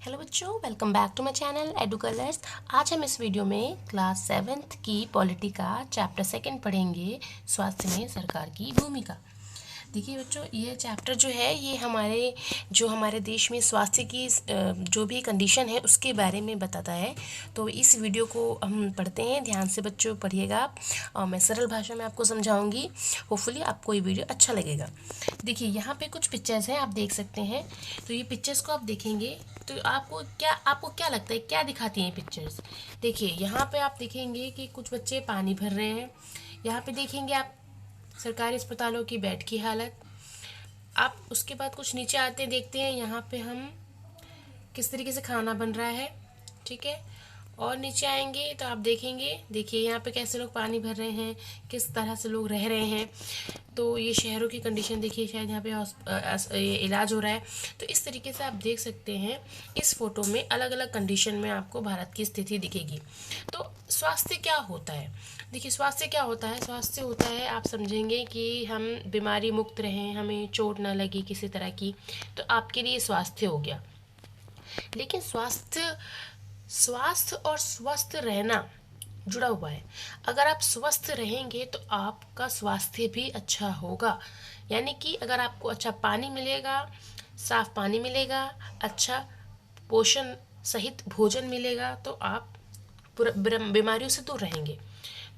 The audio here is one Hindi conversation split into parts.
हेलो बच्चों, welcome back to my channel Edu Colours. आज हम इस वीडियो में क्लास 7th की पॉलिटी का चैप्टर 2 पढ़ेंगे, स्वास्थ्य में सरकार की भूमिका। देखिए बच्चों, ये चैप्टर जो है ये हमारे देश में स्वास्थ्य की जो भी कंडीशन है उसके बारे में बताता है। तो इस वीडियो को हम पढ़ते हैं, ध्यान से बच्चों पढ़िएगा आप, और मैं सरल भाषा में आपको समझाऊंगी। होपफुली आपको ये वीडियो अच्छा लगेगा। देखिए यहाँ पे कुछ पिक्चर्स हैं, आप देख सकते हैं। तो ये पिक्चर्स को आप देखेंगे तो आपको क्या लगता है, क्या दिखाती हैं पिक्चर्स? देखिए यहाँ पे आप देखेंगे कि कुछ बच्चे पानी भर रहे हैं। यहाँ पे देखेंगे आप सरकारी अस्पतालों की बेड की हालत। आप उसके बाद कुछ नीचे आते देखते हैं, यहाँ पे हम किस तरीके से खाना बन रहा है, ठीक है। और नीचे आएंगे तो आप देखेंगे, देखिए यहाँ पे कैसे लोग पानी भर रहे हैं, किस तरह से लोग रह रहे हैं। तो ये शहरों की कंडीशन देखिए, शायद यहाँ पे ये इलाज हो रहा है। तो इस तरीके से आप देख सकते हैं, इस फोटो में अलग अलग कंडीशन में आपको भारत की स्थिति दिखेगी। तो स्वास्थ्य क्या होता है? देखिए स्वास्थ्य क्या होता है, स्वास्थ्य होता है, आप समझेंगे कि हम बीमारी मुक्त रहें, हमें चोट ना लगे किसी तरह की, तो आपके लिए स्वास्थ्य हो गया। लेकिन स्वास्थ्य स्वास्थ्य और स्वस्थ रहना जुड़ा हुआ है। अगर आप स्वस्थ रहेंगे तो आपका स्वास्थ्य भी अच्छा होगा। यानी कि अगर आपको अच्छा पानी मिलेगा, साफ पानी मिलेगा, अच्छा पोषण सहित भोजन मिलेगा, तो आप बीमारियों से दूर रहेंगे।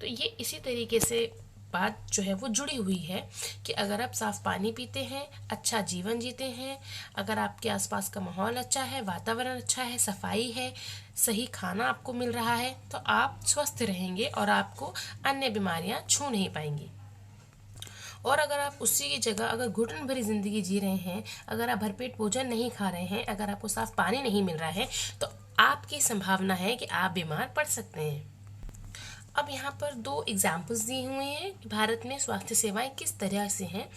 तो ये इसी तरीके से बात जो है वो जुड़ी हुई है कि अगर आप साफ पानी पीते हैं, अच्छा जीवन जीते हैं, अगर आपके आसपास का माहौल अच्छा है, वातावरण अच्छा है, सफाई है, सही खाना आपको मिल रहा है, तो आप स्वस्थ रहेंगे और आपको अन्य बीमारियां छू नहीं पाएंगी। और अगर आप उसी की जगह अगर घुटन भरी ज़िंदगी जी रहे हैं, अगर आप भरपेट भोजन नहीं खा रहे हैं, अगर आपको साफ पानी नहीं मिल रहा है, तो आपकी संभावना है कि आप बीमार पड़ सकते हैं। अब यहाँ पर दो एग्जाम्पल्स दिए हुए हैं कि भारत में स्वास्थ्य सेवाएं किस तरह से हैं।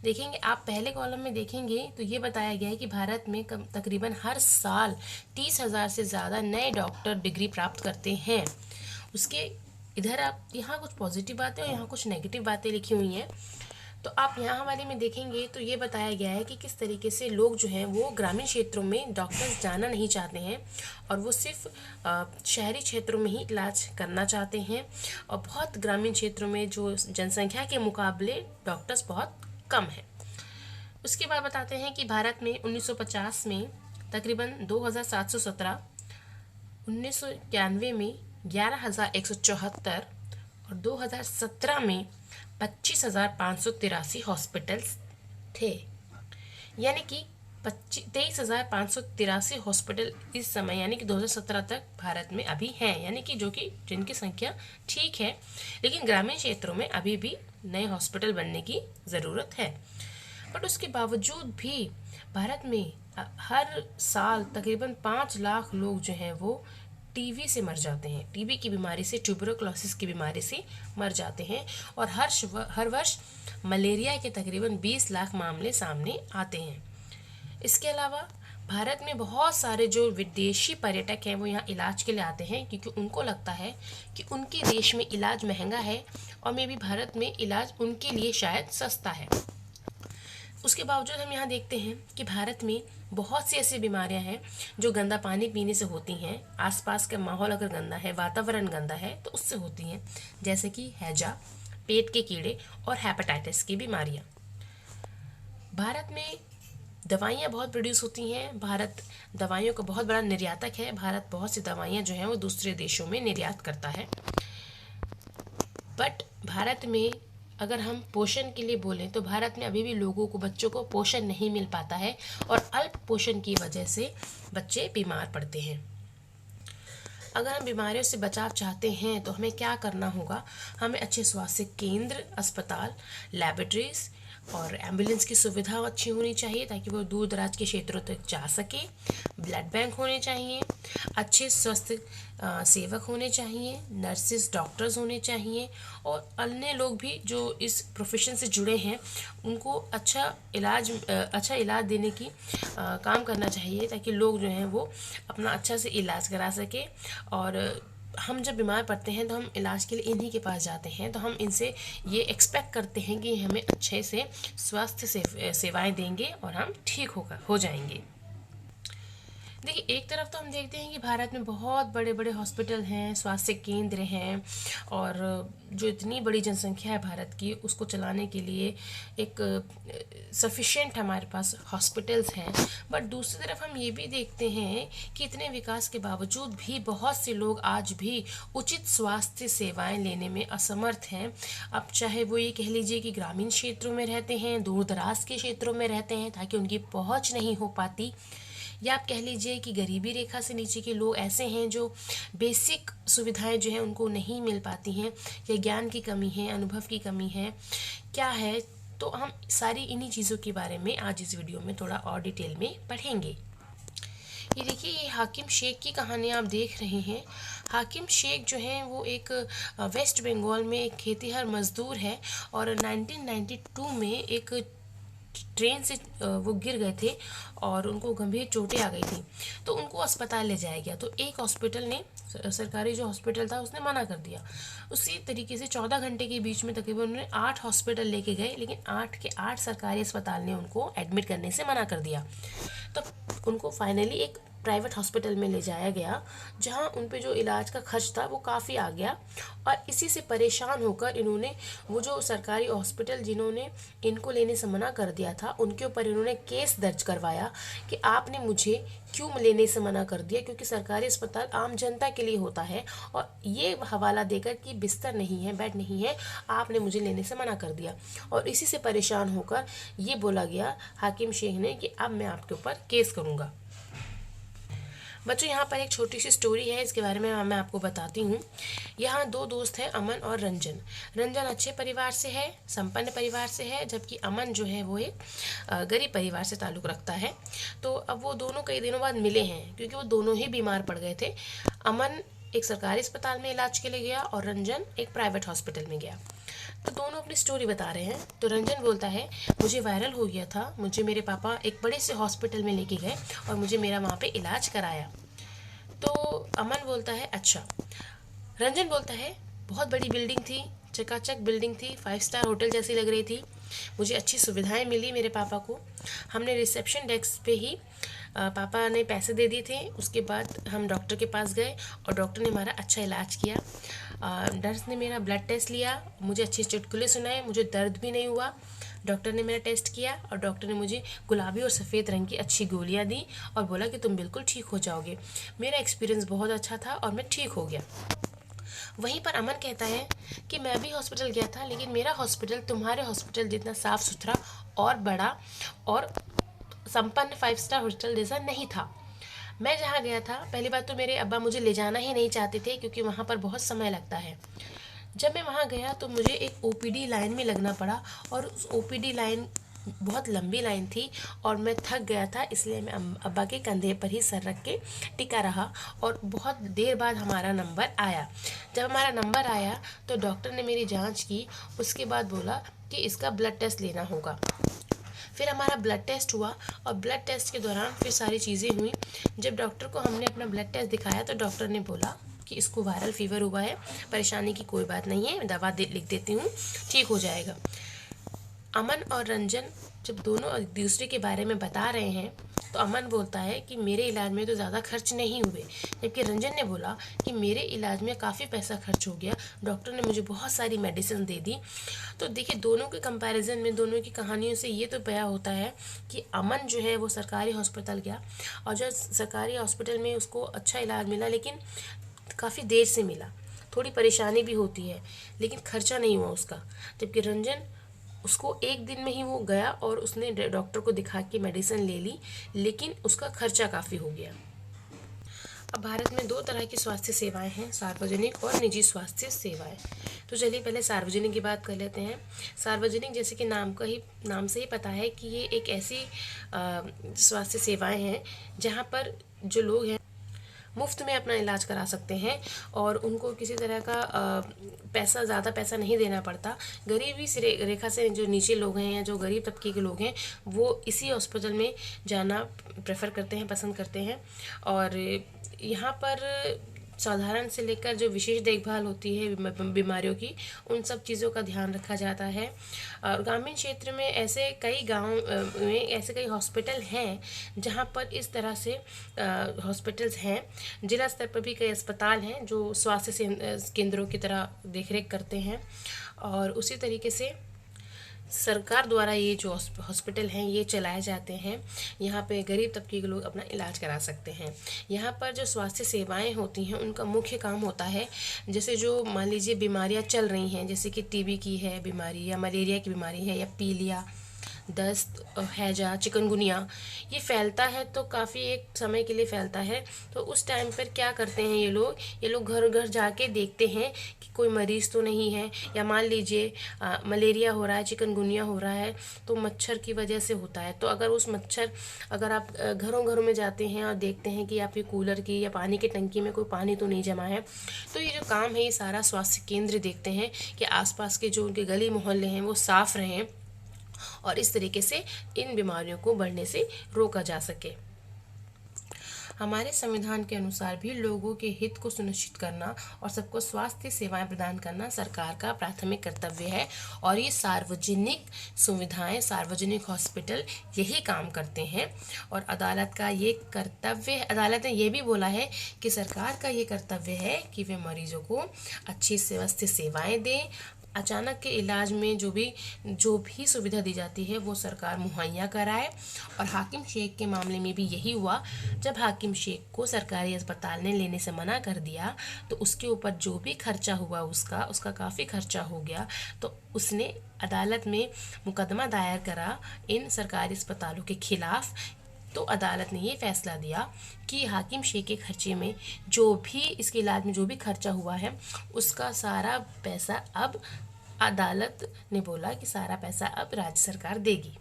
देखेंगे आप पहले कॉलम में देखेंगे तो ये बताया गया है कि भारत में तकरीबन हर साल 30,000 से ज़्यादा नए डॉक्टर डिग्री प्राप्त करते हैं। उसके इधर आप यहाँ कुछ पॉजिटिव बातें और यहाँ कुछ नेगेटिव बातें लिखी हुई हैं। तो आप यहाँ वाले में देखेंगे तो ये बताया गया है कि किस तरीके से लोग जो हैं वो ग्रामीण क्षेत्रों में डॉक्टर्स जाना नहीं चाहते हैं, और वो सिर्फ शहरी क्षेत्रों में ही इलाज करना चाहते हैं। और बहुत ग्रामीण क्षेत्रों में जो जनसंख्या के मुकाबले डॉक्टर्स बहुत कम है। उसके बाद बताते हैं कि भारत में 1950 में तकरीबन 2,717, 1991 में 11,174 और 2017 में 25,583 हॉस्पिटल्स थे। यानी कि 23,583 हॉस्पिटल इस समय यानी कि 2017 तक भारत में अभी हैं, यानी कि जिनकी संख्या ठीक है। लेकिन ग्रामीण क्षेत्रों में अभी भी नए हॉस्पिटल बनने की ज़रूरत है। बट उसके बावजूद भी भारत में हर साल तकरीबन 5 लाख लोग जो हैं वो टीबी से मर जाते हैं, टीबी की बीमारी से, ट्यूबरकुलोसिस की बीमारी से मर जाते हैं। और हर वर्ष मलेरिया के तकरीबन 20 लाख मामले सामने आते हैं। इसके अलावा भारत में बहुत सारे जो विदेशी पर्यटक हैं वो यहाँ इलाज के लिए आते हैं, क्योंकि उनको लगता है कि उनके देश में इलाज महंगा है और मे भी भारत में इलाज उनके लिए शायद सस्ता है। उसके बावजूद हम यहाँ देखते हैं कि भारत में बहुत सी ऐसी बीमारियां हैं जो गंदा पानी पीने से होती हैं, आसपास का माहौल अगर गंदा है, वातावरण गंदा है, तो उससे होती हैं, जैसे कि हैजा, पेट के कीड़े और हेपेटाइटिस की बीमारियां। भारत में दवाइयाँ बहुत प्रोड्यूस होती हैं, भारत दवाइयों का बहुत बड़ा निर्यातक है। भारत बहुत सी दवाइयाँ जो हैं वो दूसरे देशों में निर्यात करता है। बट भारत में अगर हम पोषण के लिए बोलें तो भारत में अभी भी लोगों को, बच्चों को पोषण नहीं मिल पाता है, और अल्प पोषण की वजह से बच्चे बीमार पड़ते हैं। अगर हम बीमारियों से बचाव चाहते हैं तो हमें क्या करना होगा? हमें अच्छे स्वास्थ्य केंद्र, अस्पताल, लैबोरेटरीज और एम्बुलेंस की सुविधा अच्छी होनी चाहिए ताकि वो दूर दराज के क्षेत्रों तक जा सके। ब्लड बैंक होने चाहिए, अच्छे स्वास्थ्य सेवक होने चाहिए, नर्सेस, डॉक्टर्स होने चाहिए, और अन्य लोग भी जो इस प्रोफेशन से जुड़े हैं उनको अच्छा इलाज देने की काम करना चाहिए, ताकि लोग जो हैं वो अपना अच्छा से इलाज करा सके। और हम जब बीमार पड़ते हैं तो हम इलाज के लिए इन्हीं के पास जाते हैं, तो हम इनसे ये एक्सपेक्ट करते हैं कि हमें अच्छे से स्वास्थ्य सेवाएं देंगे और हम ठीक हो जाएंगे। देखिए, एक तरफ तो हम देखते हैं कि भारत में बहुत बड़े बड़े हॉस्पिटल हैं, स्वास्थ्य केंद्र हैं, और जो इतनी बड़ी जनसंख्या है भारत की, उसको चलाने के लिए एक सफिशिएंट हमारे पास हॉस्पिटल्स हैं। बट दूसरी तरफ हम ये भी देखते हैं कि इतने विकास के बावजूद भी बहुत से लोग आज भी उचित स्वास्थ्य सेवाएं लेने में असमर्थ हैं। अब चाहे वो ये कह लीजिए कि ग्रामीण क्षेत्रों में रहते हैं, दूर दराज के क्षेत्रों में रहते हैं ताकि उनकी पहुंच नहीं हो पाती, या आप कह लीजिए कि गरीबी रेखा से नीचे के लोग ऐसे हैं जो बेसिक सुविधाएं जो हैं उनको नहीं मिल पाती हैं, या ज्ञान की कमी है, अनुभव की कमी है, क्या है। तो हम सारी इन्हीं चीज़ों के बारे में आज इस वीडियो में थोड़ा और डिटेल में पढ़ेंगे। ये देखिए, ये हाकिम शेख की कहानी आप देख रहे हैं। हाकिम शेख जो है वो एक वेस्ट बंगाल में एक खेतीहर मजदूर है, और 1992 में एक ट्रेन से वो गिर गए थे और उनको गंभीर चोटें आ गई थी। तो उनको अस्पताल ले जाया गया, तो एक हॉस्पिटल ने, सरकारी जो हॉस्पिटल था, उसने मना कर दिया। उसी तरीके से 14 घंटे के बीच में तकरीबन उन्होंने 8 हॉस्पिटल लेके गए, लेकिन 8 के 8 सरकारी अस्पताल ने उनको एडमिट करने से मना कर दिया। तो उनको फाइनली एक प्राइवेट हॉस्पिटल में ले जाया गया, जहां उन पे जो इलाज का खर्च था वो काफ़ी आ गया। और इसी से परेशान होकर इन्होंने वो जो सरकारी हॉस्पिटल जिन्होंने इनको लेने से मना कर दिया था, उनके ऊपर इन्होंने केस दर्ज करवाया कि आपने मुझे क्यों लेने से मना कर दिया, क्योंकि सरकारी अस्पताल आम जनता के लिए होता है, और ये हवाला देकर कि बिस्तर नहीं है, बेड नहीं है, आपने मुझे लेने से मना कर दिया। और इसी से परेशान होकर ये बोला गया हाकिम शेख ने कि अब मैं आपके ऊपर केस करूँगा। बच्चों, यहाँ पर एक छोटी सी स्टोरी है, इसके बारे में मैं आपको बताती हूँ। यहाँ 2 दोस्त हैं, अमन और रंजन। रंजन अच्छे परिवार से है, संपन्न परिवार से है, जबकि अमन जो है वो एक गरीब परिवार से ताल्लुक़ रखता है। तो अब वो दोनों कई दिनों बाद मिले हैं, क्योंकि वो दोनों ही बीमार पड़ गए थे। अमन एक सरकारी अस्पताल में इलाज के लिए गया और रंजन एक प्राइवेट हॉस्पिटल में गया। तो दोनों अपनी स्टोरी बता रहे हैं। तो रंजन बोलता है, मुझे वायरल हो गया था, मुझे मेरे पापा एक बड़े से हॉस्पिटल में लेके गए और मुझे मेरा वहाँ पे इलाज कराया। तो अमन बोलता है, अच्छा। रंजन बोलता है, बहुत बड़ी बिल्डिंग थी, चकाचक बिल्डिंग थी, 5 स्टार होटल जैसी लग रही थी, मुझे अच्छी सुविधाएं मिली मेरे पापा को। हमने रिसेप्शन डेस्क पे ही पापा ने पैसे दे दिए थे। उसके बाद हम डॉक्टर के पास गए और डॉक्टर ने हमारा अच्छा इलाज किया। नर्स ने मेरा ब्लड टेस्ट लिया, मुझे अच्छे चुटकुले सुनाए, मुझे दर्द भी नहीं हुआ। डॉक्टर ने मेरा टेस्ट किया और डॉक्टर ने मुझे गुलाबी और सफ़ेद रंग की अच्छी गोलियां दी और बोला कि तुम बिल्कुल ठीक हो जाओगे। मेरा एक्सपीरियंस बहुत अच्छा था और मैं ठीक हो गया। वहीं पर अमन कहता है कि मैं भी हॉस्पिटल गया था, लेकिन मेरा हॉस्पिटल तुम्हारे हॉस्पिटल जितना साफ़ सुथरा और बड़ा और संपन्न 5 स्टार हॉस्पिटल जैसा नहीं था। मैं जहाँ गया था, पहली बात तो मेरे अब्बा मुझे ले जाना ही नहीं चाहते थे, क्योंकि वहाँ पर बहुत समय लगता है। जब मैं वहाँ गया तो मुझे एक ओपीडी लाइन में लगना पड़ा, और उस ओपीडी लाइन बहुत लंबी लाइन थी और मैं थक गया था, इसलिए मैं अब्बा के कंधे पर ही सर रख के टिका रहा और बहुत देर बाद हमारा नंबर आया। जब हमारा नंबर आया तो डॉक्टर ने मेरी जांच की, उसके बाद बोला कि इसका ब्लड टेस्ट लेना होगा। फिर हमारा ब्लड टेस्ट हुआ और ब्लड टेस्ट के दौरान फिर सारी चीज़ें हुई। जब डॉक्टर को हमने अपना ब्लड टेस्ट दिखाया तो डॉक्टर ने बोला कि इसको वायरल फीवर हुआ है, परेशानी की कोई बात नहीं है, दवा लिख देती हूँ, ठीक हो जाएगा। अमन और रंजन जब दोनों एक दूसरे के बारे में बता रहे हैं तो अमन बोलता है कि मेरे इलाज में तो ज़्यादा खर्च नहीं हुए, जबकि रंजन ने बोला कि मेरे इलाज में काफ़ी पैसा खर्च हो गया, डॉक्टर ने मुझे बहुत सारी मेडिसिन दे दी। तो देखिए, दोनों के कंपैरिजन में, दोनों की कहानियों से ये तो बयां होता है कि अमन जो है वो सरकारी हॉस्पिटल गया और जो सरकारी हॉस्पिटल में उसको अच्छा इलाज मिला, लेकिन काफ़ी देर से मिला, थोड़ी परेशानी भी होती है, लेकिन खर्चा नहीं हुआ उसका। जबकि रंजन, उसको एक दिन में ही वो गया और उसने डॉक्टर को दिखा के मेडिसिन ले ली, लेकिन उसका खर्चा काफ़ी हो गया। अब भारत में 2 तरह की स्वास्थ्य सेवाएं हैं, सार्वजनिक और निजी स्वास्थ्य सेवाएं। तो चलिए पहले सार्वजनिक की बात कर लेते हैं। सार्वजनिक, जैसे कि नाम से ही पता है कि ये एक ऐसी स्वास्थ्य सेवाएं हैं जहाँ पर जो लोग हैं मुफ्त में अपना इलाज करा सकते हैं और उनको किसी तरह का ज़्यादा पैसा नहीं देना पड़ता। गरीबी से रेखा से जो नीचे लोग हैं या जो गरीब तबके के लोग हैं वो इसी हॉस्पिटल में जाना प्रेफर करते हैं, पसंद करते हैं। और यहाँ पर साधारण से लेकर जो विशेष देखभाल होती है बीमारियों की, उन सब चीज़ों का ध्यान रखा जाता है। और ग्रामीण क्षेत्र में ऐसे कई गाँव में ऐसे कई हॉस्पिटल हैं जहाँ पर इस तरह से हॉस्पिटल्स हैं। जिला स्तर पर भी कई अस्पताल हैं जो स्वास्थ्य केंद्रों की तरह देखरेख करते हैं। और उसी तरीके से सरकार द्वारा ये जो हॉस्पिटल हैं ये चलाए जाते हैं। यहाँ पे गरीब तबके के लोग अपना इलाज करा सकते हैं। यहाँ पर जो स्वास्थ्य सेवाएं होती हैं उनका मुख्य काम होता है, जैसे जो मान लीजिए बीमारियाँ चल रही हैं, जैसे कि टीबी की है बीमारी या मलेरिया की बीमारी है या पीलिया, दस्त, हैजा, चिकनगुनिया, ये फैलता है तो काफ़ी एक समय के लिए फैलता है। तो उस टाइम पर क्या करते हैं ये लोग घर घर जाके देखते हैं कि कोई मरीज़ तो नहीं है। या मान लीजिए मलेरिया हो रहा है, चिकनगुनिया हो रहा है, तो मच्छर की वजह से होता है। तो अगर आप घरों घरों में जाते हैं और देखते हैं कि आपके कूलर की या पानी की टंकी में कोई पानी तो नहीं जमा है, तो ये जो काम है ये सारा स्वास्थ्य केंद्र देखते हैं कि आसपास के जो उनके गली मोहल्ले हैं वो साफ़ रहें और इस तरीके से इन बीमारियों को बढ़ने से रोका जा सके। हमारे संविधान के अनुसार भी लोगों के हित को सुनिश्चित करना और सबको स्वास्थ्य सेवाएं प्रदान करना सरकार का प्राथमिक कर्तव्य है। और ये सार्वजनिक सुविधाएं, सार्वजनिक हॉस्पिटल यही काम करते हैं। और अदालत का ये कर्तव्य, अदालत ने ये भी बोला है कि सरकार का ये कर्तव्य है कि वे मरीजों को अच्छी स्वास्थ्य सेवाएं दें। अचानक के इलाज में जो भी सुविधा दी जाती है वो सरकार मुहैया कराए। और हाकिम शेख के मामले में भी यही हुआ। जब हाकिम शेख को सरकारी अस्पताल ने लेने से मना कर दिया तो उसके ऊपर जो भी खर्चा हुआ उसका काफ़ी खर्चा हो गया, तो उसने अदालत में मुकदमा दायर करा इन सरकारी अस्पतालों के खिलाफ। तो अदालत ने ये फैसला दिया कि हाकिम शेख के खर्चे में जो भी इसके इलाज में जो भी खर्चा हुआ है उसका सारा पैसा अब अदालत ने बोला कि सारा पैसा अब राज्य सरकार देगी।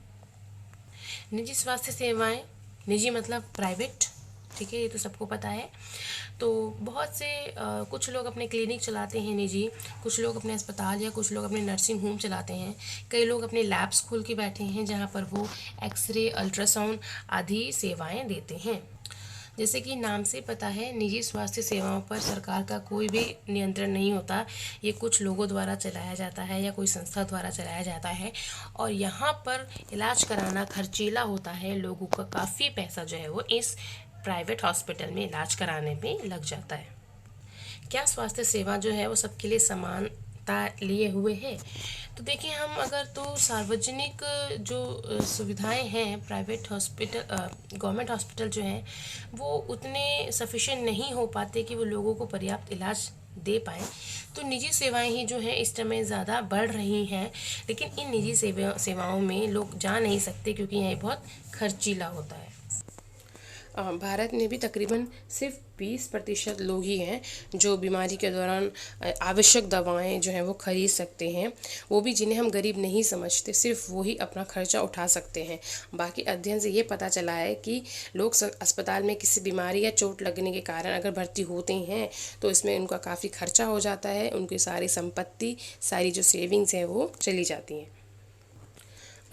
निजी स्वास्थ्य सेवाएं, निजी मतलब प्राइवेट, ठीक है, ये तो सबको पता है। तो बहुत से कुछ लोग अपने क्लिनिक चलाते हैं निजी, कुछ लोग अपने अस्पताल या कुछ लोग अपने नर्सिंग होम चलाते हैं। कई लोग अपने लैब्स खोल के बैठे हैं जहाँ पर वो एक्सरे, अल्ट्रासाउंड आदि सेवाएं देते हैं। जैसे कि नाम से पता है, निजी स्वास्थ्य सेवाओं पर सरकार का कोई भी नियंत्रण नहीं होता। ये कुछ लोगों द्वारा चलाया जाता है या कोई संस्था द्वारा चलाया जाता है। और यहाँ पर इलाज कराना खर्चीला होता है। लोगों का काफ़ी पैसा जो है वो इस प्राइवेट हॉस्पिटल में इलाज कराने में लग जाता है। क्या स्वास्थ्य सेवा जो है वो सबके लिए समानता लिए हुए है? तो देखिए, हम अगर तो सार्वजनिक जो सुविधाएं हैं, प्राइवेट हॉस्पिटल, गवर्नमेंट हॉस्पिटल जो हैं वो उतने सफिशिएंट नहीं हो पाते कि वो लोगों को पर्याप्त इलाज दे पाएँ। तो निजी सेवाएं ही जो हैं इस समय ज़्यादा बढ़ रही हैं। लेकिन इन निजी सेवाओं में लोग जा नहीं सकते क्योंकि यह बहुत खर्चीला होता है। भारत में भी तकरीबन सिर्फ 20% लोग ही हैं जो बीमारी के दौरान आवश्यक दवाएं जो हैं वो खरीद सकते हैं। वो भी जिन्हें हम गरीब नहीं समझते, सिर्फ वो ही अपना खर्चा उठा सकते हैं। बाकी अध्ययन से ये पता चला है कि लोग अस्पताल में किसी बीमारी या चोट लगने के कारण अगर भर्ती होते हैं तो इसमें उनका काफ़ी खर्चा हो जाता है। उनकी सारी संपत्ति, सारी जो सेविंग्स हैं वो चली जाती हैं।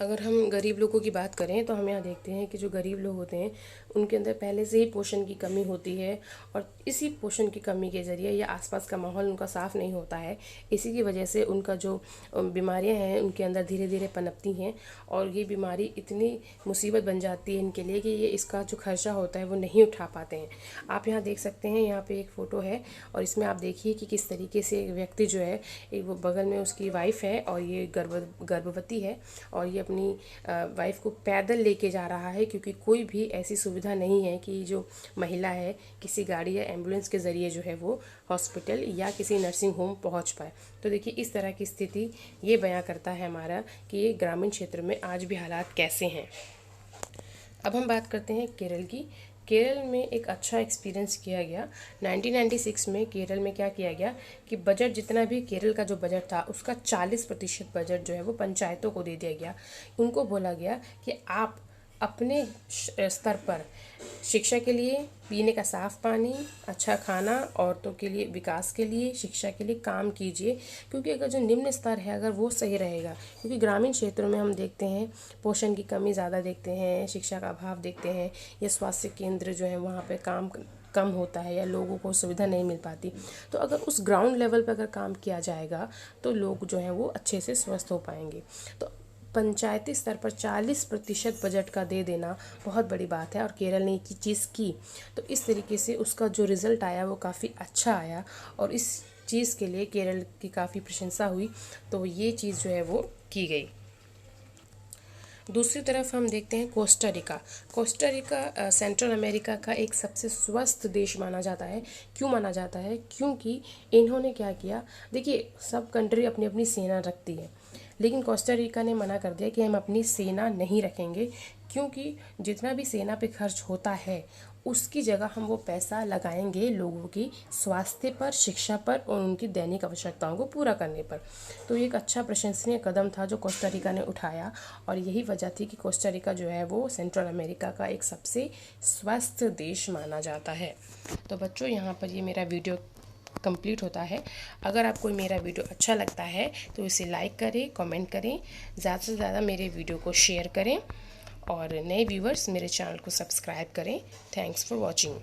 अगर हम गरीब लोगों की बात करें तो हम यहाँ देखते हैं कि जो गरीब लोग होते हैं उनके अंदर पहले से ही पोषण की कमी होती है। और इसी पोषण की कमी के ज़रिए या आसपास का माहौल उनका साफ़ नहीं होता है। इसी की वजह से उनका जो बीमारियां हैं उनके अंदर धीरे धीरे पनपती हैं। और ये बीमारी इतनी मुसीबत बन जाती है इनके लिए कि ये इसका जो खर्चा होता है वो नहीं उठा पाते हैं। आप यहाँ देख सकते हैं, यहाँ पे एक फ़ोटो है और इसमें आप देखिए कि किस तरीके से एक व्यक्ति जो है, एक वो बगल में उसकी वाइफ है और ये गर्भवती है और ये अपनी वाइफ को पैदल लेके जा रहा है क्योंकि कोई भी ऐसी सुविधा नहीं है कि जो महिला है किसी गाड़ी या एम्बुलेंस के ज़रिए जो है वो हॉस्पिटल या किसी नर्सिंग होम पहुंच पाए। तो देखिए, इस तरह की स्थिति ये बयां करता है हमारा कि ये ग्रामीण क्षेत्र में आज भी हालात कैसे हैं। अब हम बात करते हैं केरल की। केरल में एक अच्छा एक्सपीरियंस किया गया। 1996 में केरल में क्या किया गया कि बजट, जितना भी केरल का जो बजट था उसका 40% बजट जो है वो पंचायतों को दे दिया गया। उनको बोला गया कि आप अपने स्तर पर शिक्षा के लिए, पीने का साफ़ पानी, अच्छा खाना, औरतों के लिए विकास के लिए, शिक्षा के लिए काम कीजिए। क्योंकि अगर जो निम्न स्तर है अगर वो सही रहेगा, क्योंकि ग्रामीण क्षेत्रों में हम देखते हैं पोषण की कमी ज़्यादा देखते हैं, शिक्षा का अभाव देखते हैं, या स्वास्थ्य केंद्र जो है वहाँ पे काम कम होता है या लोगों को सुविधा नहीं मिल पाती, तो अगर उस ग्राउंड लेवल पर अगर काम किया जाएगा तो लोग जो हैं वो अच्छे से स्वस्थ हो पाएंगे। तो पंचायती स्तर पर 40% बजट का दे देना बहुत बड़ी बात है, और केरल ने ये चीज़ की, तो इस तरीके से उसका जो रिज़ल्ट आया वो काफ़ी अच्छा आया, और इस चीज़ के लिए केरल की काफ़ी प्रशंसा हुई, तो ये चीज़ जो है वो की गई। दूसरी तरफ हम देखते हैं Costa Rica. Costa Rica central America का एक सबसे स्वस्थ देश माना जाता है। क्यों माना जाता है? क्योंकि इन्होंने क्या किया, देखिए सब कंट्री अपनी अपनी सेना रखती है, लेकिन कोस्टा रिका ने मना कर दिया कि हम अपनी सेना नहीं रखेंगे, क्योंकि जितना भी सेना पे खर्च होता है उसकी जगह हम वो पैसा लगाएंगे लोगों की स्वास्थ्य पर, शिक्षा पर और उनकी दैनिक आवश्यकताओं को पूरा करने पर। तो ये एक अच्छा प्रशंसनीय कदम था जो कोस्टा रिका ने उठाया, और यही वजह थी कि कोस्टा रिका जो है वो सेंट्रल अमेरिका का एक सबसे स्वस्थ देश माना जाता है। तो बच्चों, यहाँ पर ये मेरा वीडियो कंप्लीट होता है। अगर आपको मेरा वीडियो अच्छा लगता है तो इसे लाइक करें, कमेंट करें, ज़्यादा से ज़्यादा मेरे वीडियो को शेयर करें, और नए व्यूवर्स मेरे चैनल को सब्सक्राइब करें। Thanks for watching.